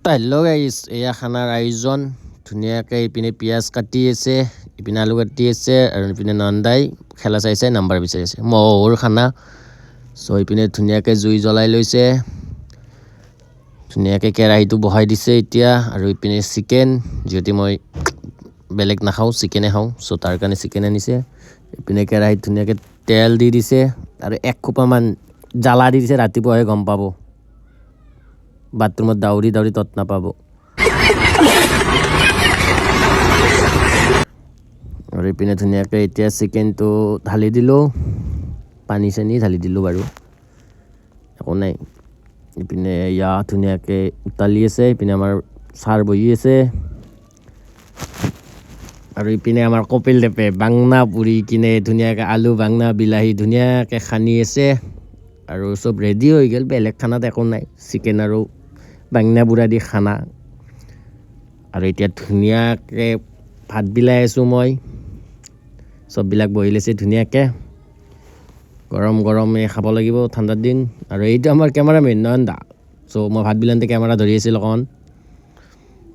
তো হেল্ল' গাইছ, এয়া খানাৰ আয়োজন। ধুনীয়াকৈ ইপিনে পিঁয়াজ কাটি আছে, ইপিনে আলু কাটি আছে, আৰু ইপিনে নন্দাই খেলা চাইছে, নাম্বাৰ বিচাৰি আছে। মহৰ খানা। চ' ইপিনে ধুনীয়াকৈ জুই জ্বলাই লৈছে, ধুনীয়াকৈ কেৰাহীটো বহাই দিছে এতিয়া। আৰু ইপিনে চিকেন, যিহেতু মই বেলেগ নাখাওঁ, চিকেনে খাওঁ, চ' তাৰ কাৰণে চিকেন আনিছে। ইপিনে কেৰাহীত ধুনীয়াকৈ তেল দি দিছে, আৰু এক খোপামান জ্বালা দি দিছে। ৰাতিপুৱাহে গম পাব, বাথৰুমত দাউৰি দাউৰি তত নাপাব। আৰু ইপিনে ধুনীয়াকৈ এতিয়া চিকেনটো ঢালি দিলোঁ, পানী চানী ঢালি দিলোঁ বাৰু, একো নাই। ইপিনে এয়া ধুনীয়াকৈ উতালি আছে, ইপিনে আমাৰ চাৰ বহি আছে। আৰু ইপিনে আমাৰ কপিল দেৱে বাংনা পুৰি কিনে ধুনীয়াকৈ আলু বাংনা বিলাহী ধুনীয়াকৈ সানি আছে। আৰু চব ৰেডি হৈ গ'ল, বেলেগ খানাত একো নাই, চিকেন আৰু বাংনা বুঢ়া দি খানা। আৰু এতিয়া ধুনীয়াকৈ ভাত বিলাই আছোঁ মই, চববিলাক বহি লৈছে ধুনীয়াকৈ। গৰম গৰমে খাব লাগিব, ঠাণ্ডাৰ দিন। আৰু এইটো আমাৰ কেমেৰামেন নয়ন দা। চ' মই ভাত বিলাওঁতে কেমেৰা ধৰি আছিল অকণ।